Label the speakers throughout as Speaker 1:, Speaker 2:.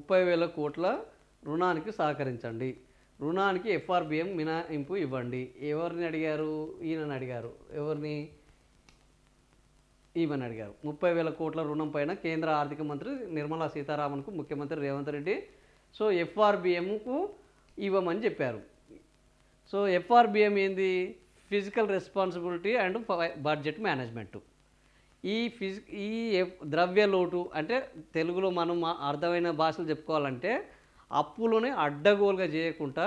Speaker 1: 30,000 కోట్ల రుణానికి సహకరించండి, రుణానికి ఎఫ్ఆర్బిఎం మినహాయింపు ఇవ్వండి. ఎవరిని అడిగారు? ఈయనని అడిగారు. ఎవరిని? ఈమెను అడిగారు. 30,000 కోట్ల రుణం పైన కేంద్ర ఆర్థిక మంత్రి నిర్మలా సీతారామన్కు ముఖ్యమంత్రి రేవంత్ రెడ్డి ఎఫ్ఆర్బిఎంకు ఇవ్వమని చెప్పారు. ఎఫ్ఆర్బిఎం ఏంది? Physical responsibility and budget management. ఈ ద్రవ్య లోటు అంటే తెలుగులో మనం అర్థమైన భాషలు చెప్పుకోవాలంటే అప్పులని అడ్డగోలుగా చేయకుండా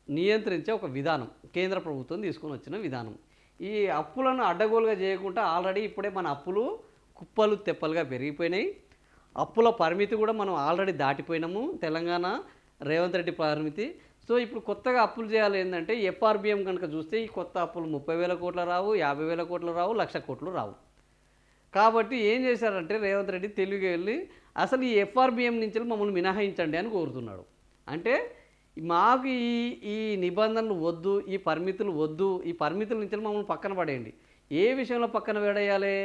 Speaker 1: నియంత్రించే ఒక విధానం కేంద్ర ప్రభుత్వం తీసుకొని వచ్చిన విధానం. ఈ అప్పులను అడ్డగోలుగా చేయకుండా ఆల్రెడీ ఇప్పుడే మన అప్పులు కుప్పలు తెప్పలుగా పెరిగిపోయినాయి. అప్పుల పరిమితి కూడా మనం ఆల్రెడీ దాటిపోయినాము. తెలంగాణ రేవంత్ రెడ్డి పరిమితి. ఇప్పుడు కొత్తగా అప్పులు చేయాలి ఏంటంటే ఎఫ్ఆర్బిఎం కనుక చూస్తే ఈ కొత్త అప్పులు 30,000 కోట్లు రావు, 50,000 కోట్లు రావు, 1,00,000 కోట్లు రావు. కాబట్టి ఏం చేశారంటే రేవంత్ రెడ్డి తెలివిగా వెళ్ళి అసలు ఈ ఎఫ్ఆర్బిఎం నుంచి మమ్మల్ని మినహాయించండి అని కోరుతున్నాడు. అంటే మాకు ఈ నిబంధనలు వద్దు, ఈ పరిమితులు వద్దు, ఈ పరిమితుల నుంచి మమ్మల్ని పక్కన పడేయండి. ఏ విషయంలో పక్కన పడేయాలి?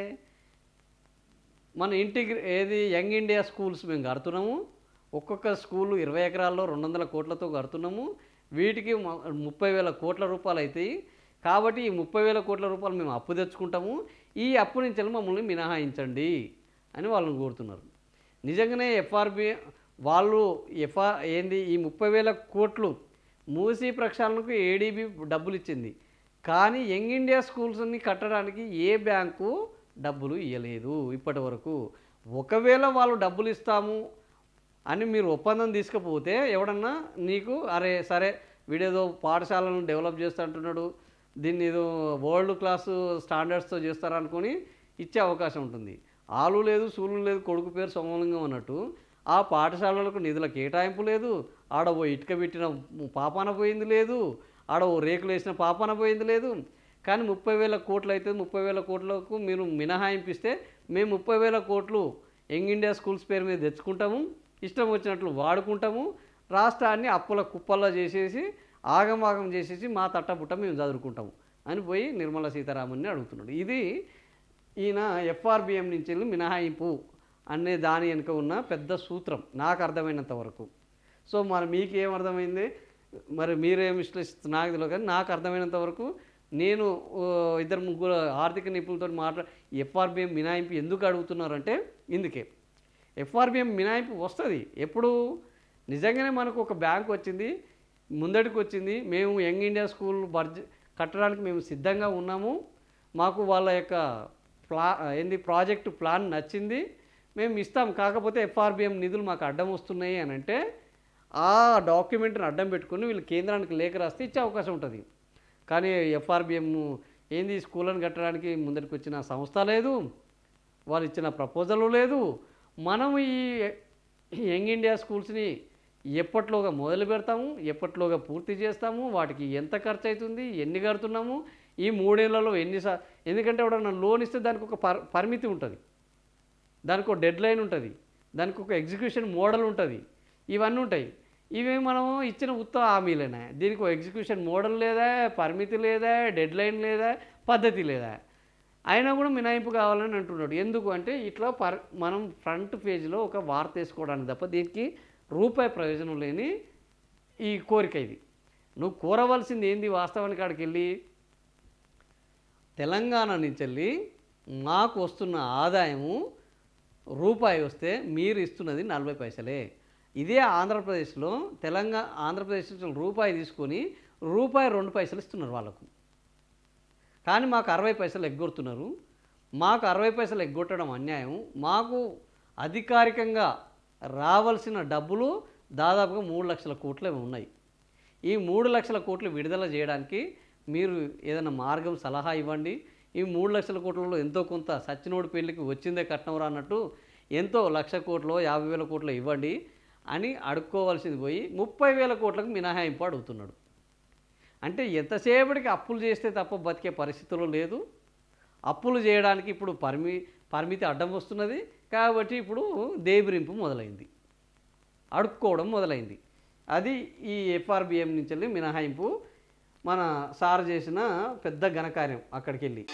Speaker 1: మన యంగ్ ఇండియా స్కూల్స్ మేము కడుతున్నాము. ఒక్కొక్క స్కూలు 20 ఎకరాల్లో 200 కోట్లతో కడుతున్నాము. వీటికి 30,000 కోట్ల రూపాయలు అవుతాయి. కాబట్టి ఈ 30,000 కోట్ల రూపాయలు మేము అప్పు తెచ్చుకుంటాము. ఈ అప్పు నుంచి మమ్మల్ని మినహాయించండి అని వాళ్ళని కోరుతున్నారు. నిజంగానే వాళ్ళు ఈ 30,000 కోట్లు మూసీ ప్రక్షాళనకు ఏడీబీ డబ్బులు ఇచ్చింది. కానీ యంగ్ ఇండియా స్కూల్స్ని కట్టడానికి ఏ బ్యాంకు డబ్బులు ఇవ్వలేదు ఇప్పటి వరకు. ఒకవేళ వాళ్ళు డబ్బులు ఇస్తాము అని మీరు ఒప్పందం తీసుకపోతే ఎవడన్నా నీకు అరే సరే వీడేదో పాఠశాలను డెవలప్ చేస్తా అంటున్నాడు, దీన్ని ఏదో వరల్డ్ క్లాసు స్టాండర్డ్స్తో చేస్తారనుకొని ఇచ్చే అవకాశం ఉంటుంది. ఆలు లేదు సూలు లేదు, కొడుకు పేరు సోమలింగం అన్నట్టు ఆ పాఠశాలలకు నిధుల కేటాయింపు లేదు. ఆడ ఓ ఇటుక పెట్టిన పాపాన పోయింది లేదు, ఆడ ఓ రేకులు వేసిన పాపాన పోయింది లేదు. కానీ 30,000 కోట్లు అయితే 30,000 కోట్లకు మీరు మినహాయింపిస్తే మేము 30,000 కోట్లు యంగ్ ఇండియా స్కూల్స్ పేరు మీద తెచ్చుకుంటాము, ఇష్టం వచ్చినట్లు వాడుకుంటాము, రాష్ట్రాన్ని అప్పుల కుప్పల్లో చేసేసి ఆగమాగం చేసేసి మా తట్టబుట్ట మేము చదువుకుంటాము అని పోయి నిర్మలా సీతారామన్ని అడుగుతున్నాడు. ఇది ఈయన ఎఫ్ఆర్బిఎం నుంచి మినహాయింపు అనే దాని వెనుక ఉన్న పెద్ద సూత్రం నాకు అర్థమైనంత వరకు. మరి మీకు ఏమర్థమైంది? మరి మీరేం విశ్లేషిస్తారు నాకు తెలియదు. కానీ నాకు అర్థమైనంత వరకు నేను 2-3 ఆర్థిక నిపుణులతో ఎఫ్ఆర్బిఎం మినహాయింపు ఎందుకు అడుగుతున్నారంటే ఇందుకే. ఎఫ్ఆర్బిఎం మినహాయింపు వస్తుంది ఎప్పుడు? నిజంగానే మనకు ఒక బ్యాంక్ వచ్చింది, ముందటికి వచ్చింది, మేము యంగ్ ఇండియా స్కూల్ కట్టడానికి మేము సిద్ధంగా ఉన్నాము, మాకు వాళ్ళ యొక్క ప్రాజెక్టు ప్లాన్ నచ్చింది, మేము ఇస్తాం, కాకపోతే ఎఫ్ఆర్బిఎం నిధులు మాకు అడ్డం వస్తున్నాయి అని అంటే ఆ డాక్యుమెంట్ని అడ్డం పెట్టుకుని వీళ్ళు కేంద్రానికి లేఖ రాస్తే ఇచ్చే అవకాశం ఉంటుంది. కానీ ఎఫ్ఆర్బిఎం స్కూళ్ళను కట్టడానికి ముందరికి వచ్చిన సంస్థ లేదు, వాళ్ళు ఇచ్చిన ప్రపోజల్ లేదు. మనం ఈ యంగ్ ఇండియా స్కూల్స్ని ఎప్పట్లోగా మొదలు పెడతాము, ఎప్పట్లోగా పూర్తి చేస్తాము, వాటికి ఎంత ఖర్చు అవుతుంది, ఎన్ని కడుతున్నాము, ఈ 3 ఏళ్లలో ఎందుకంటే ఎవడన్నా లోన్ ఇస్తే దానికి ఒక పరిమితి ఉంటుంది, దానికి ఒక డెడ్ లైన్ ఉంటుంది, దానికి ఒక ఎగ్జిక్యూషన్ మోడల్ ఉంటుంది, ఇవన్నీ ఉంటాయి. ఇవి మనం ఇచ్చిన హామీలేనా? దీనికి ఒక ఎగ్జిక్యూషన్ మోడల్ లేదా, పరిమితి లేదా, డెడ్ లైన్ లేదా, పద్ధతి లేదా? అయినా కూడా మినహాయింపు కావాలని అంటున్నాడు. ఎందుకు అంటే ఇట్లా మనం ఫ్రంట్ పేజీలో ఒక వార్త వేసుకోవడానికి తప్ప దీనికి రూపాయి ప్రయోజనం లేని ఈ కోరిక ఇది. నువ్వు కోరవలసింది ఏంది? వాస్తవానికి కాడికి వెళ్ళి తెలంగాణ నుంచి వెళ్ళి మాకు వస్తున్న ఆదాయము రూపాయి వస్తే మీరు ఇస్తున్నది 40 పైసలే. ఇదే ఆంధ్రప్రదేశ్లో ఆంధ్రప్రదేశ్ రూపాయి తీసుకొని రూపాయి 2 పైసలు ఇస్తున్నారు వాళ్ళకు. కానీ మాకు 60 పైసలు ఎగ్గొడుతున్నారు. మాకు 60 పైసలు ఎగ్గొట్టడం అన్యాయం. మాకు అధికారికంగా రావాల్సిన డబ్బులు దాదాపుగా 3 లక్షల కోట్లు ఉన్నాయి. ఈ 3 లక్షల కోట్లు విడుదల చేయడానికి మీరు ఏదైనా మార్గం సలహా ఇవ్వండి. ఈ 3 లక్షల కోట్లలో ఎంతో కొంత సచ్చినోడి పెళ్ళికి వచ్చిందే కట్నంరా అన్నట్టు ఎంతో 1,00,000 కోట్లో 50,000 కోట్లు ఇవ్వండి అని అడుక్కోవాల్సింది పోయి 30,000 కోట్లకు మినహాయింపు అడుగుతున్నాడు. అంటే ఎంతసేపటికి అప్పులు చేస్తే తప్ప బతికే పరిస్థితుల్లో లేదు. అప్పులు చేయడానికి ఇప్పుడు పరిమితి అడ్డం వస్తున్నది. కాబట్టి ఇప్పుడు దేబిరింపు మొదలైంది, అడుక్కోవడం మొదలైంది. అది ఈ ఎఫ్ఆర్బిఎం నుంచి వెళ్ళి మినహాయింపు మన సార్ చేసిన పెద్ద ఘనకార్యం అక్కడికి వెళ్ళి.